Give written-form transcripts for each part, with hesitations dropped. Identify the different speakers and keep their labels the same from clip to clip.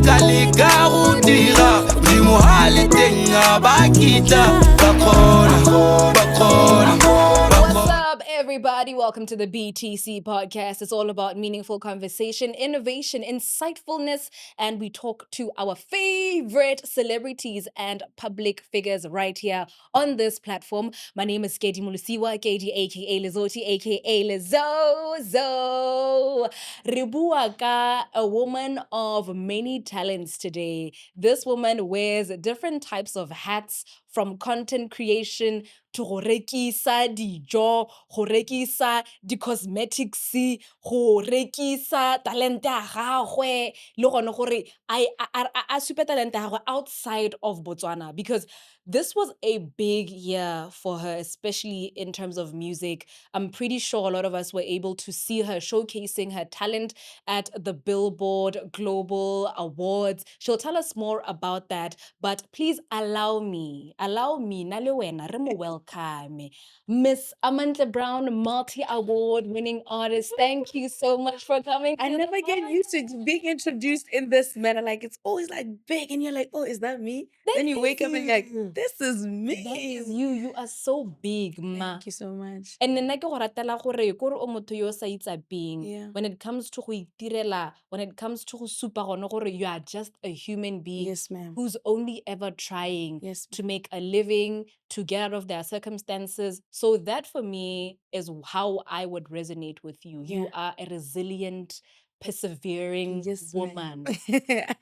Speaker 1: leka go dira dimo hale teng ba kita
Speaker 2: What's up, everybody? Welcome to the BTC podcast. It's all about meaningful conversation, innovation, insightfulness, and we talk to our favorite celebrities and public figures right here on this platform. My name is Kedi Mulusiwa, KD aka Lizoti, aka Lizozo. Ribuaka, a woman of many talents today. This woman wears different types of hats, from content creation to go rekisa dijo, go rekisa di-cosmetics, go rekisa talente ya gagwe, le gone gore a supe talente ya gagwe outside of Botswana, because this was a big year for her, especially in terms of music. I'm pretty sure a lot of us were able to see her showcasing her talent at the Billboard Global Awards. She'll tell us more about that, but please allow me, nale wena, re mo welcome, Miss Amantle Brown, multi-award winning artist. Thank you so much for coming.
Speaker 3: I never get used to being introduced in this manner. Like, it's always like big, and you're like, oh, is that me? Then you wake up and you're like, this is me.
Speaker 2: That is you. You are so big, ma.
Speaker 3: Thank you so much.
Speaker 2: And then, go ratela gore kore o motho yo sa itsapeng.
Speaker 3: Yeah.
Speaker 2: When it comes to go itirela, when it comes to go supa gone gore you are just a human being,
Speaker 3: Yes, ma'am.
Speaker 2: who's only ever trying
Speaker 3: Yes,
Speaker 2: to make a living, to get out of their circumstances. So that for me is how I would resonate with you. You are a resilient, persevering
Speaker 3: Yes,
Speaker 2: woman.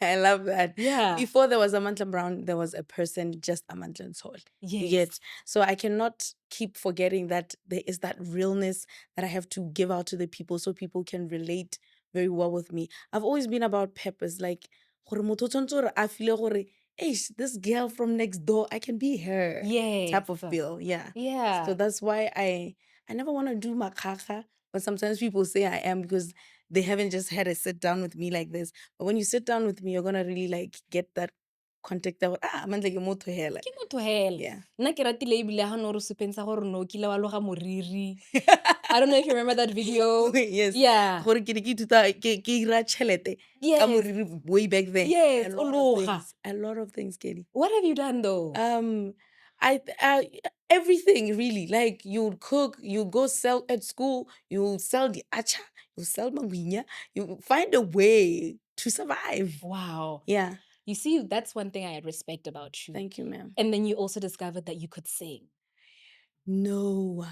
Speaker 3: I love that.
Speaker 2: Yeah.
Speaker 3: Before there was Amantle Brown, there was a person, just Amantle Soul.
Speaker 2: Yes.
Speaker 3: So I cannot keep forgetting that there is that realness that I have to give out to the people so people can relate very well with me. I've always been about purpose, like, gore motho o tshwanetse gore a feel gore, eish, this girl from next door, I can be her.
Speaker 2: Yes.
Speaker 3: Type of feel. Yeah.
Speaker 2: Yeah.
Speaker 3: So that's why I never want to do makaka, but sometimes people say I am because they haven't just had a sit down with me like this. But when you sit down with me, you're gonna really like get that contact that Amantle ke motho hela.
Speaker 2: Ke motho hela.
Speaker 3: Yeah.
Speaker 2: Nna ke ratile ebile ha no re supentsha gore no kile wa loga moriri. I don't know if you remember that video.
Speaker 3: Yes.
Speaker 2: Yeah.
Speaker 3: Gore ke ne ke ithuta ke ira tšhelete ka moriri way back then.
Speaker 2: Yes,
Speaker 3: A
Speaker 2: o
Speaker 3: lot of
Speaker 2: loga.
Speaker 3: things. A lot of things, Katie.
Speaker 2: What have you done though?
Speaker 3: I everything really. Like, you cook, you go sell at school, you sell the acha, you sell manguinya, you find a way to survive.
Speaker 2: Wow.
Speaker 3: Yeah.
Speaker 2: You see, that's one thing I respect about you.
Speaker 3: Thank you, ma'am.
Speaker 2: And then you also discovered that you could sing.
Speaker 3: No,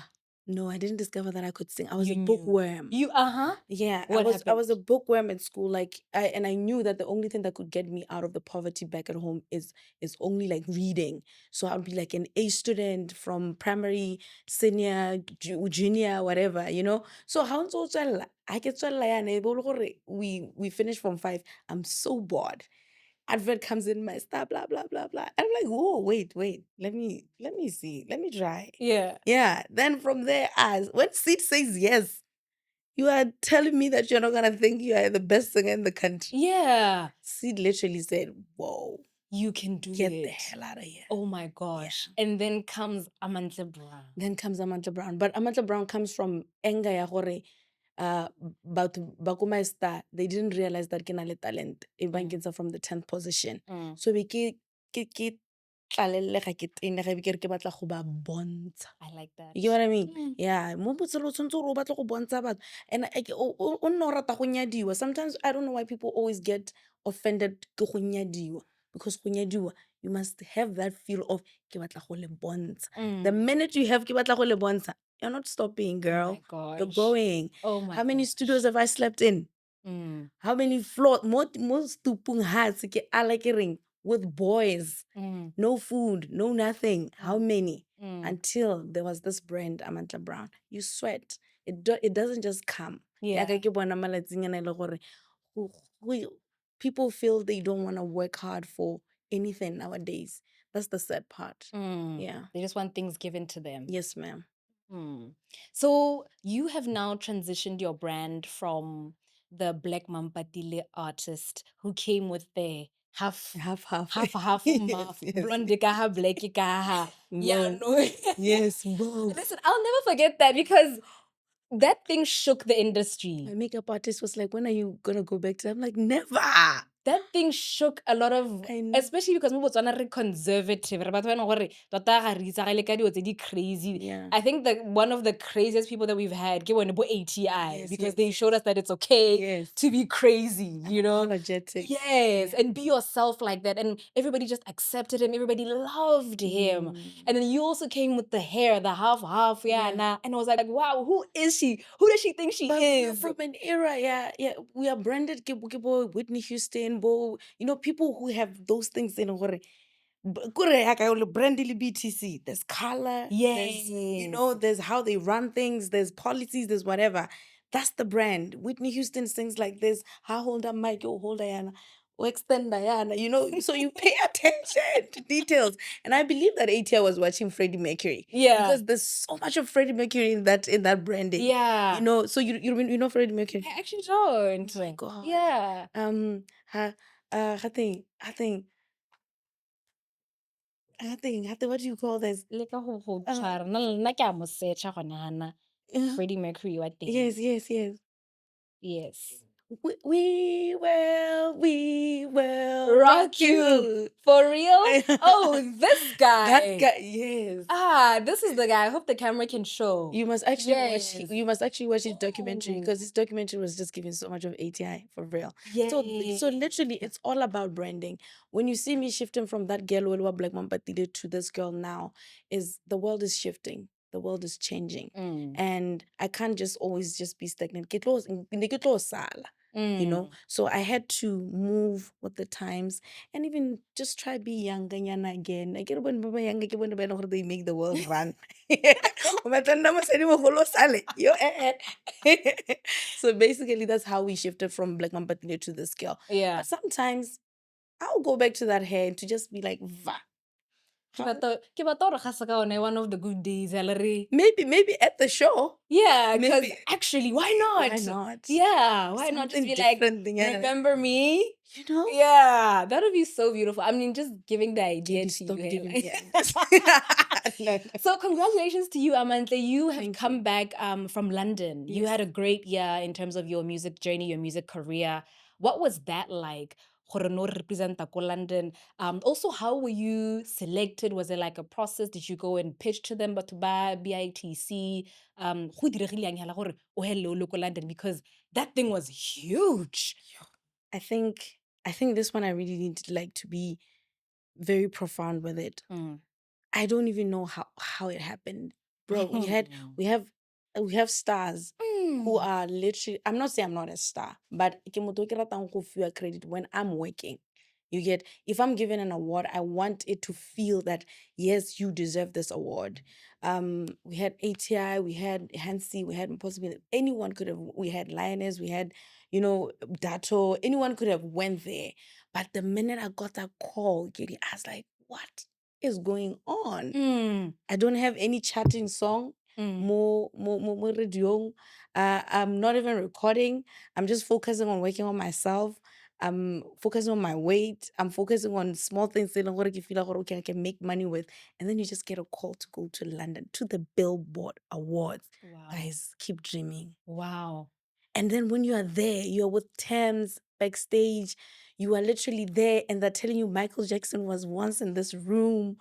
Speaker 3: I didn't discover that I could sing. I was
Speaker 2: You
Speaker 3: a
Speaker 2: knew.
Speaker 3: bookworm.
Speaker 2: Yeah.
Speaker 3: I was
Speaker 2: happened?
Speaker 3: a bookworm in school. Like, I knew that the only thing that could get me out of the poverty back at home is only like reading. So I'd be like an A student from primary, senior, junior, whatever, you know. So how I get we finish from 5. I'm so bored. Advert comes in, my star, blah blah blah blah. And I'm like, whoa, wait, let me see, let me try. Yeah. Then from there, when Seed says yes, you are telling me that you're not gonna think you are the best singer in the country.
Speaker 2: Yeah.
Speaker 3: Seed literally said, whoa,
Speaker 2: You can do
Speaker 3: get
Speaker 2: it.
Speaker 3: the hell out of here.
Speaker 2: Oh my gosh. And then comes Amantle Brown.
Speaker 3: Then comes Amantle Brown. But Amantle Brown comes from anger ya gore batho ba ko my star, they didn't realize that ke na le talent. Even gets from the 10th position. So be ke tlalellega ke tenega be ke re ke batla go ba bontsha.
Speaker 2: I like that.
Speaker 3: You get what I mean? Yeah. Mo botshelong o tshwanetse gore o batle go bontsha batho. And o nne o rata go nyadiwa. Sometimes I don't know why people always get offended ke go nyadiwa. Because go nyadiwa, you must have that feel of ke batla go le bontsha. The minute you have ke batla go le bontsha, you're not stopping, girl.
Speaker 2: Oh my gosh.
Speaker 3: You're going.
Speaker 2: Oh my
Speaker 3: How many
Speaker 2: gosh.
Speaker 3: studios have I slept in? How many floors? Most tupung hats ke ala ke reng with boys. No food, no nothing. How many? Until there was this brand, Amantle Brown. You sweat. It doesn't just come.
Speaker 2: Yeah.
Speaker 3: Yaka ke bona malatsing a le gore people feel they don't want to work hard for anything nowadays. That's the sad part. Yeah.
Speaker 2: They just want things given to them.
Speaker 3: Yes, ma'am.
Speaker 2: So you have now transitioned your brand from the Black Mampatile artist who came with the half
Speaker 3: Half.
Speaker 2: muff, blonde ka ha, black ka ha. Yeah, no.
Speaker 3: Yes, both.
Speaker 2: Listen, I'll never forget that because that thing shook the industry.
Speaker 3: My makeup artist was like, when are you gonna go back to that? I'm like, never.
Speaker 2: that thing shook a lot of,
Speaker 3: I know.
Speaker 2: especially because mo Botswana re conservative. Re batho ba e leng gore tota ga re itsagale ka dilo tse di crazy.
Speaker 3: Yeah.
Speaker 2: I think that one of the craziest people that we've had ke bone bo ATI,
Speaker 3: Yes,
Speaker 2: because
Speaker 3: yes,
Speaker 2: they showed us that it's okay
Speaker 3: Yes.
Speaker 2: to be crazy, you know?
Speaker 3: Apologetic.
Speaker 2: Yes,
Speaker 3: Yeah.
Speaker 2: and be yourself like that. And everybody just accepted him. Everybody loved him. And then you also came with the hair, the half, yeah.
Speaker 3: Yeah.
Speaker 2: And I was like, wow, who is she? Who does she think she
Speaker 3: But we are
Speaker 2: is?
Speaker 3: from an era, yeah. We are branded ke bo Whitney Houston, bo, people who have those things in gore. Kore yaka o le brand le BTC. There's color, there's
Speaker 2: Yes.
Speaker 3: there's how they run things, there's policies, there's whatever. That's the brand. Whitney Houston sings like this. How hold up Mike, oh hold Diana, or extend Diana, so you pay attention to details. And I believe that ATI was watching Freddie Mercury.
Speaker 2: Yeah.
Speaker 3: Because there's so much of Freddie Mercury in that branding.
Speaker 2: Yeah.
Speaker 3: So you know Freddie Mercury.
Speaker 2: I actually don't.
Speaker 3: Oh my God.
Speaker 2: Yeah.
Speaker 3: I think, what do you call this?
Speaker 2: Le ka go
Speaker 3: Uh,
Speaker 2: tshwara. Nna ke a mo search-a gone yana. Freddie Mercury wa teng.
Speaker 3: yes.
Speaker 2: Yes.
Speaker 3: We will
Speaker 2: Rock you. For real? Oh, this guy.
Speaker 3: That guy, yes.
Speaker 2: This is the guy. I hope the camera can show.
Speaker 3: You must actually
Speaker 2: Yes.
Speaker 3: watch his documentary,
Speaker 2: Oh.
Speaker 3: because his documentary was just giving so much of ATI for real.
Speaker 2: Yes.
Speaker 3: So literally, it's all about branding. When you see me shifting from that girl who was Black Mamba to this girl now, is the world is shifting. The world is changing. And I can't just always just be stagnant. Ke tlo sala, So I had to move with the times and even just try be younger again. I get when younger, they make the world run. So basically, that's how we shifted from Black Mamba to this girl.
Speaker 2: Yeah.
Speaker 3: But sometimes I'll go back to that hair to just be like, va.
Speaker 2: Ke batla gore ga se ka one one of the good days, Ellery.
Speaker 3: Maybe at the show.
Speaker 2: Yeah, because
Speaker 3: Maybe.
Speaker 2: actually, why not?
Speaker 3: Why not?
Speaker 2: Yeah, why not just
Speaker 3: Something
Speaker 2: be like,
Speaker 3: different, yeah.
Speaker 2: remember me?
Speaker 3: You know?
Speaker 2: Yeah, that would be so beautiful. I mean, just giving the idea
Speaker 3: Katie,
Speaker 2: to
Speaker 3: stop
Speaker 2: you.
Speaker 3: giving
Speaker 2: Helen.
Speaker 3: me No.
Speaker 2: So congratulations to you, Amantle. You have
Speaker 3: Thank
Speaker 2: come back from London. You
Speaker 3: Yes.
Speaker 2: had a great year in terms of your music journey, your music career. What was that like? Gore no representa ko London. Also, how were you selected? Was it like a process? Did you go and pitch to them, but to buy BITC? Who diregile yang hela gore o hello local London, because that thing was huge.
Speaker 3: I think this one I really need to be very profound with it. I don't even know how it happened. Bro, we have stars who are literally, I'm not saying I'm not a star, but ke motho o ke ratang go fiwa credit when I'm working. You get, if I'm given an award, I want it to feel that, yes, you deserve this award. We had ATI, we had Hansi, we had possibly anyone could have, we had Lioness, we had, Dato, anyone could have went there. But the minute I got that call, Giddy, I was like, what is going on? I don't have any chatting song. Mo radio. I'm not even recording. I'm just focusing on working on myself. I'm focusing on my weight. I'm focusing on small things that I can make money with. And then you just get a call to go to London to the Billboard Awards.
Speaker 2: Wow.
Speaker 3: Guys, keep dreaming.
Speaker 2: Wow.
Speaker 3: And then when you are there, you're with Thames backstage. You are literally there, and they're telling you Michael Jackson was once in this room,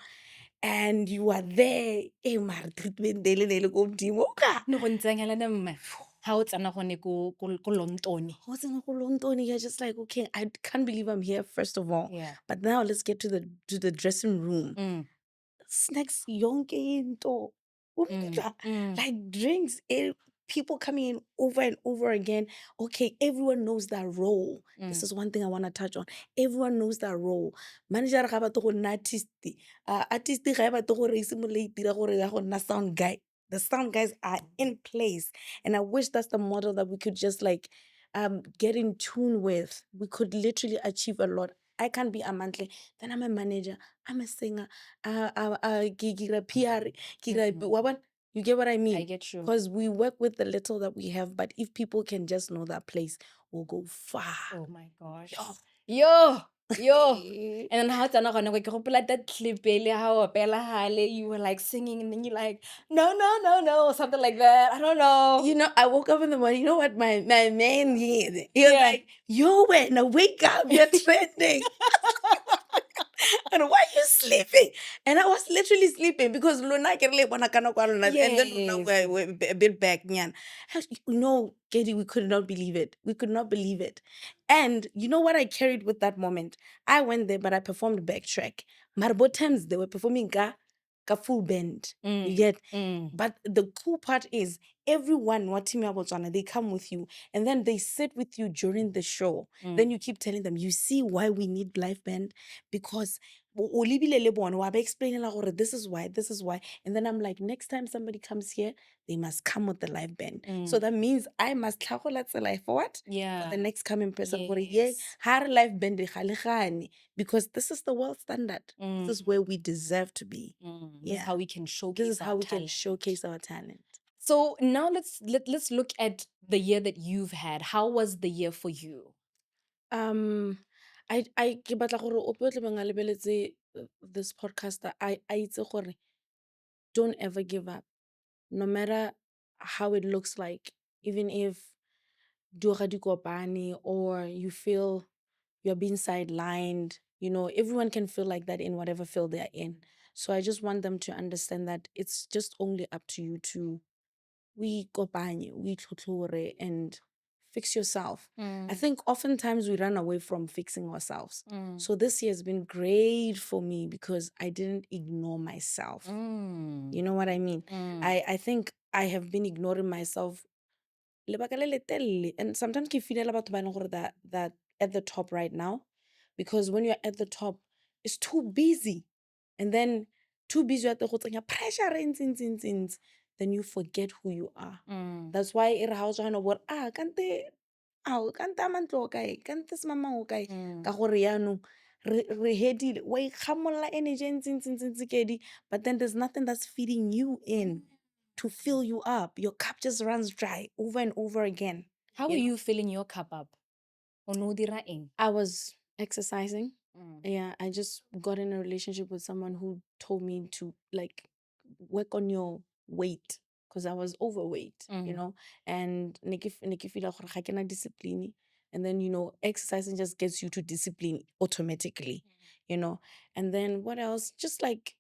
Speaker 3: and you are there. Eh, mare treatment daily go godimo ka.
Speaker 2: No go ntseng hela mme. Ha o tsena gone ko Lontoni.
Speaker 3: Go tsena go Lontoni, you're just like, okay, I can't believe I'm here, first of all.
Speaker 2: Yeah.
Speaker 3: But now let's get to the dressing room. Snacks yonke into. Like drinks, people coming in over and over again. Okay, everyone knows that role. This is one thing I want to touch on. Everyone knows that role. Manager ga batla go nna artist. Artist ga batla go re simulate dira gore ya go nna sound guy. The sound guys are in place. And I wish that's the model that we could just get in tune with. We could literally achieve a lot. I can't be Amantle. Then I'm a manager. I'm a singer. PR. You get what I mean?
Speaker 2: I get you.
Speaker 3: Because we work with the little that we have, but if people can just know that place, we'll go far.
Speaker 2: Oh my gosh. Yo. Yo. And then how tsana gone go ke gopola that clip ele how opela hale you were like singing and then you like no something like that. I don't know.
Speaker 3: You know, I woke up in the morning. You know what my man did? He was
Speaker 2: Yeah.
Speaker 3: like, "Yo, when wake up, you're trending." And why are you sleeping? And I was literally sleeping because Luna can live on a kind of and then Luna
Speaker 2: Yes.
Speaker 3: were a bit back. No, Katie, we could not believe it. We could not believe it. And you know what I carried with that moment? I went there, but I performed backtrack. Marbo times they were performing ka full band. You get? But the cool part is everyone, what team Botswana, they come with you and then they sit with you during the show. Then you keep telling them, you see why we need live band? Because o lebile le bona, wa ba explainela gore this is why. And then I'm like, next time somebody comes here, they must come with the live band. So that means I must tlhagola tsela for what?
Speaker 2: Yeah.
Speaker 3: For the next coming person. Gore,
Speaker 2: Yes.
Speaker 3: ha re live band ga le gane, because this is the world standard. This is where we deserve to be.
Speaker 2: This is how we can showcase
Speaker 3: This is how we can
Speaker 2: talent.
Speaker 3: showcase our talent.
Speaker 2: So now let's look at the year that you've had. How was the year for you?
Speaker 3: I ke batla gore ope o tle beng a lebeletse this podcast I itse gore don't ever give up, no matter how it looks like, even if dioga di kopane or you feel you're being sidelined. You know, everyone can feel like that in whatever field they're in. So I just want them to understand that it's just only up to you to we kopanye, we tlhotlhore, and fix yourself. I think oftentimes we run away from fixing ourselves. So this year has been great for me because I didn't ignore myself. You know what I mean? I think I have been ignoring myself lebaka le letelele, and sometimes ke feelela batho ba e leng gore that at the top right now, because when you're at the top it's too busy, and then too busy at the go tsenya pressure e ntsi, then you forget who you are. That's why e re ha o tswana bore kante Amantle o kae, kante semama o kae, ka gore yaanong re hedile wa ikgamolla energy e ntsi kedi, but then there's nothing that's feeding you in to fill you up. Your cup just runs dry over and over again.
Speaker 2: How are you filling your cup up? O ne o dira eng?
Speaker 3: I was exercising. Yeah, I just got in a relationship with someone who told me to like work on your weight because I was overweight, you know, and ne ke feel gore ga ke na discipline. And then, you know, exercising just gets you to discipline automatically, you know. And then what else? Just like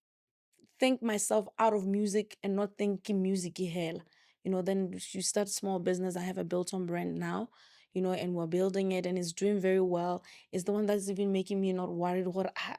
Speaker 3: think myself out of music and not thinking music hell. You know, then you start small business. I have a built-on brand now, you know, and we're building it and it's doing very well. It's the one that's even making me not worried.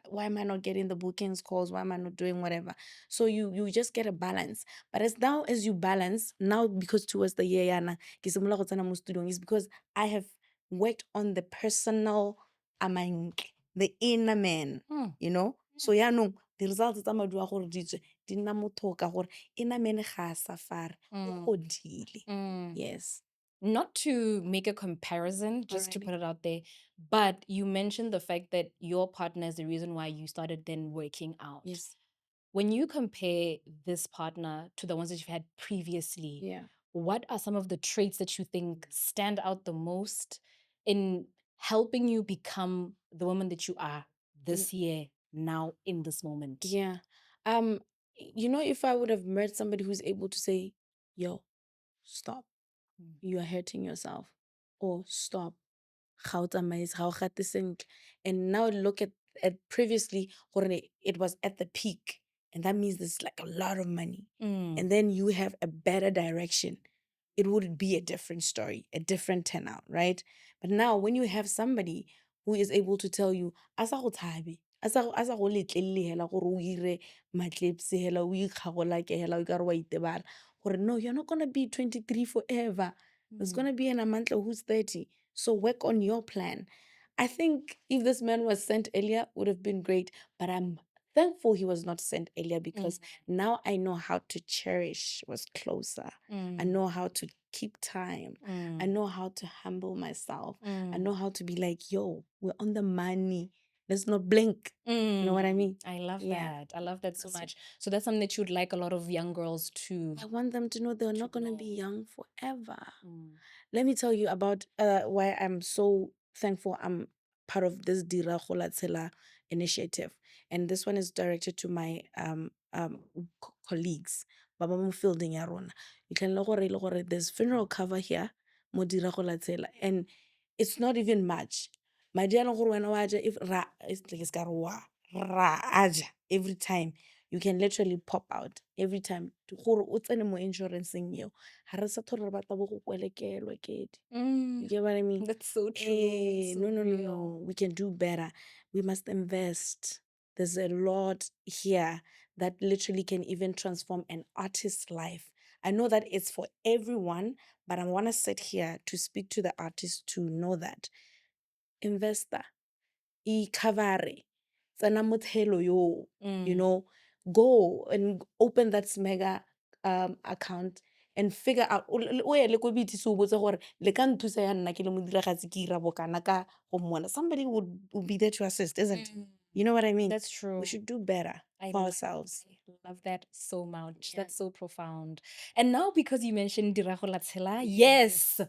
Speaker 3: Why am I not getting the bookings calls? Why am I not doing whatever? So you just get a balance. But as now as you balance, now because towards the year yana, ke simolola go tsena mo studiong, is because I have worked on the personal amantle, the inner man, you know. So yaanong the results tsa madu a gore di tswe di nna motho ka gore inner man ga a safara o godile. Yes.
Speaker 2: Not to make a comparison, just to
Speaker 3: Alrighty.
Speaker 2: put it out there, but you mentioned the fact that your partner is the reason why you started then working out.
Speaker 3: Yes.
Speaker 2: When you compare this partner to the ones that you've had previously,
Speaker 3: Yeah.
Speaker 2: what are some of the traits that you think stand out the most in helping you become the woman that you are this year, now, in this moment?
Speaker 3: Yeah. You know, if I would have met somebody who's able to say, yo, stop, you are hurting yourself, or stop, ga o tsamaise, ga o gate sentle. And now look at previously gore it was at the peak, and that means there's like a lot of money, and then you have a better direction, it would be a different story, a different turnout, right? But now when you have somebody who is able to tell you, asa go tshabe, asa go letlelele hela gore o ire matlepse hela, o ikgagola ke hela, o ka re wa itebala, gore no, you're not going to be 23 forever. There's going to be an Amantle who's 30. So work on your plan. I think if this man was sent earlier, would have been great. But I'm thankful he was not sent earlier because now I know how to cherish what's closer. I know how to keep time. I know how to humble myself. I know how to be like, yo, we're on the money. Let's not blink. You know what I mean?
Speaker 2: I love
Speaker 3: Yeah.
Speaker 2: that. I love that so much. So that's something that you'd like a lot of young girls to.
Speaker 3: I want them to know they're not going to be young forever. Let me tell you about why I'm so thankful I'm part of this Dira.Gola.Tshela initiative. And this one is directed to my colleagues. Ba ba mo fielding ya rona. You can look gore there's funeral cover here, mo Dira.Gola.Tshela, and it's not even much. My dear gore wena wa ja if ra it's like it's got ra aja every time. You can literally pop out every time. Gore o tsene mo insurance-eng eo. Ha re sa thore re batla bo go kwelekelwa kedi. You get what I mean?
Speaker 2: That's so true. So
Speaker 3: No.
Speaker 2: real.
Speaker 3: We can do better. We must invest. There's a lot here that literally can even transform an artist's life. I know that it's for everyone, but I want to sit here to speak to the artists to know that investor, cover, tsena mothelo yo, you know, go and open that mega account and figure out o ye le ko BTC o botse gore le ka nthusa ya nna ke le modiragatsi ke ira bokana ka go mmona. Somebody would be there to assist, isn't it? You know what I mean?
Speaker 2: That's true.
Speaker 3: We should do better for ourselves.
Speaker 2: I love that so much. That's so profound. And now because you mentioned Dira.Gola.Tshela, yes,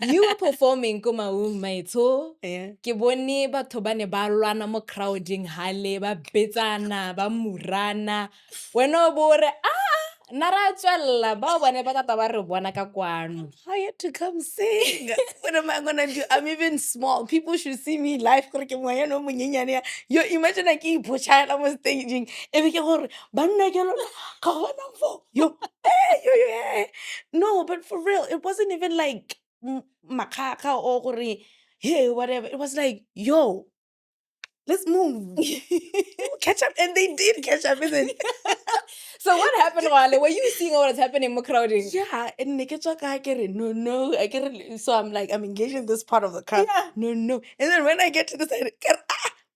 Speaker 2: you were performing ko Maung Maitho.
Speaker 3: Yeah.
Speaker 2: Ke bone batho ba ne ba lwana mo crowding hale ba betsana ba murana. Wena o bore nna ra tswella ba bone ba tata ba re bona ka kwano.
Speaker 3: Hired to come sing. What am I gonna do? I'm even small. People should see me live. Gore ke moya no monyenyane ya. Yo, imagine I keep pushing mo staging. Ebe ke gore banna ke lona ka bona fo. Yo, hey. No, but for real, it wasn't even like makaka or gore hey whatever. It was like yo, let's move. Catch up, and they did catch up, isn't it?
Speaker 2: So what happened, Wale? Were you seeing what was happening in crowding?
Speaker 3: Yeah, and I get it. No, I get it. So I'm like, I'm engaged in this part of the crowd.
Speaker 2: Yeah.
Speaker 3: No. And then when I get to the side,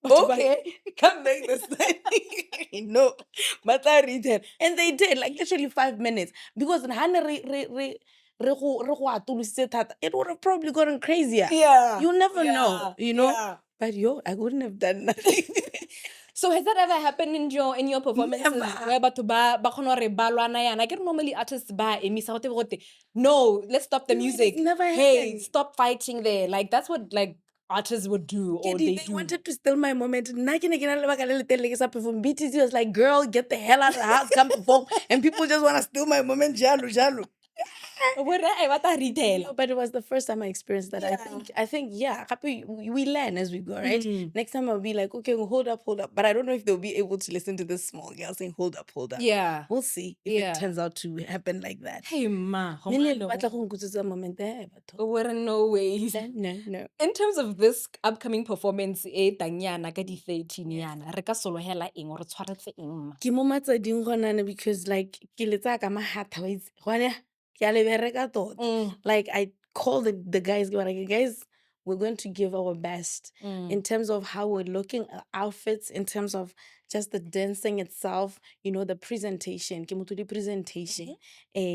Speaker 2: What
Speaker 3: okay, come back this side. No, but I read it. And they did, like literally 5 minutes. Because in Hana it would have probably gotten crazier.
Speaker 2: Yeah.
Speaker 3: You never know, you know?
Speaker 2: Yeah.
Speaker 3: But yo, I wouldn't have done nothing.
Speaker 2: So has that ever happened in your performances?
Speaker 3: Never.
Speaker 2: Where batho ba kgona gore ba lwana yana? I get normally artists ba emisa gote no, let's stop the
Speaker 3: No, it has
Speaker 2: music.
Speaker 3: never
Speaker 2: Hey,
Speaker 3: happened.
Speaker 2: stop fighting there. Like that's what like artists would do or they do.
Speaker 3: Wanted to steal my moment. Nna ke ne ke na le lebaka le letelele ke sa perform. BTC was like, girl, get the hell out of the house, come perform. And people just want to steal my moment. Jalo.
Speaker 2: But
Speaker 3: No, but it was the first time I experienced that. I think, yeah, happy we learn as we go, right? Next time I'll be like, okay, well, hold up. But I don't know if they'll be able to listen to this small girl saying, hold up.
Speaker 2: Yeah.
Speaker 3: We'll see if it turns out to happen like that.
Speaker 2: Hey ma,
Speaker 3: Nene le batla go nkhutsitsa moment batho.
Speaker 2: we're in no ways.
Speaker 3: No.
Speaker 2: In terms of this upcoming performance e tanyana ka di 13 yana, re ka solohela eng or tshwaretse eng ma?
Speaker 3: Ke mo matsading gonane because like ke letsa ka mahatha wa itse gone ke a le bereka tota. Like I called the guys, like guys, we're going to give our best in terms of how we're looking at outfits, in terms of just the dancing itself, you know, the presentation, ke motho di presentation.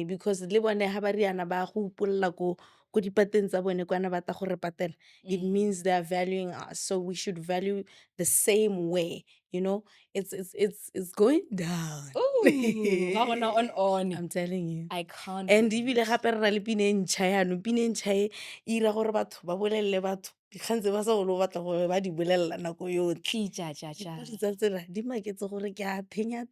Speaker 3: Because le bone ha ba riana ba go ipolla ko dipateng tsa bone kwana ba tla go re patela, it means they are valuing us, so we should value the same way, you know. It's going down.
Speaker 2: Ooh, ga gona on.
Speaker 3: I'm telling you.
Speaker 2: I can't.
Speaker 3: And ebile gape re na le pina e ntšha yaanong. Pina e ntšha e ira gore batho ba bolelele batho dikgang tse ba sa golo batla gore ba di bolelela nako yotlhe.
Speaker 2: Ja.
Speaker 3: Dipodi tsa tsela di maketse gore ke a thenya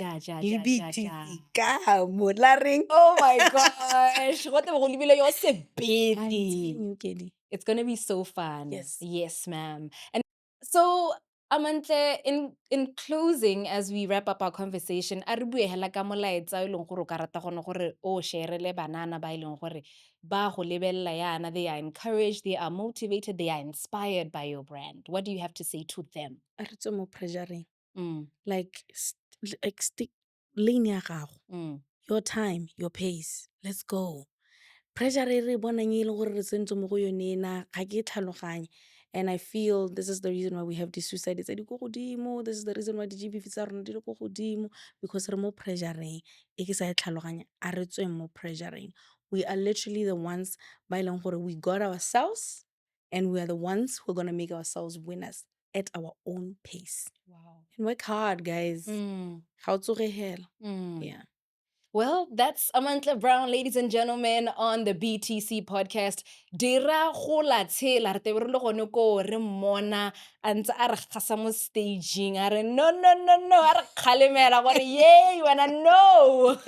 Speaker 2: Ja.
Speaker 3: le BTC ka mo la reng.
Speaker 2: Oh my gosh. What the lebile yo
Speaker 3: I'm
Speaker 2: sebete.
Speaker 3: telling you, Kedi.
Speaker 2: It's going to be so fun.
Speaker 3: Yes.
Speaker 2: Yes, ma'am. And so, Amantle, in closing, as we wrap up our conversation, a re bue hela ka molaetsa e leng gore o ka rata gone gore o share-ele banana ba e leng gore ba go lebella yana. They are encouraged, they are motivated, they are inspired by your brand. What do you have to say to them?
Speaker 3: A re tswe mo pressuring.
Speaker 2: Mm,
Speaker 3: Like stick lane ya gago.
Speaker 2: mm.
Speaker 3: Your time, your pace. Let's go. Pressure e re bonang e leng gore re sentse mo go yone ena ga ke tlhaloganye. And I feel this is the reason why we have the suicide tse di ko godimo. This is the reason why the GBV tsa rona di le ko godimo, because re mo pressuring e ke sa e tlhaloganya. A re tsweng mo pressuring. We are literally the ones ba e leng gore we got ourselves, and we are the ones who are going to make ourselves winners at our own pace.
Speaker 2: Wow.
Speaker 3: And work hard, guys.
Speaker 2: Mm,
Speaker 3: Ga o tsoge hela.
Speaker 2: mm.
Speaker 3: Yeah.
Speaker 2: Well, that's Amantle Brown, ladies and gentlemen, on the BTC podcast. Dira.Gola.Tshela, re tebogile gone ko re mmona a ntse a re gasa mo staging a re no, a re kgalemela gore yay, wena no.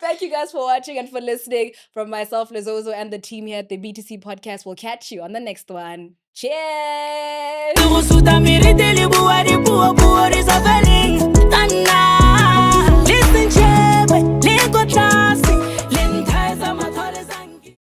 Speaker 2: Thank you guys for watching and for listening. From myself, Lizozo, and the team here at the BTC podcast, we'll catch you on the next one. Cheers!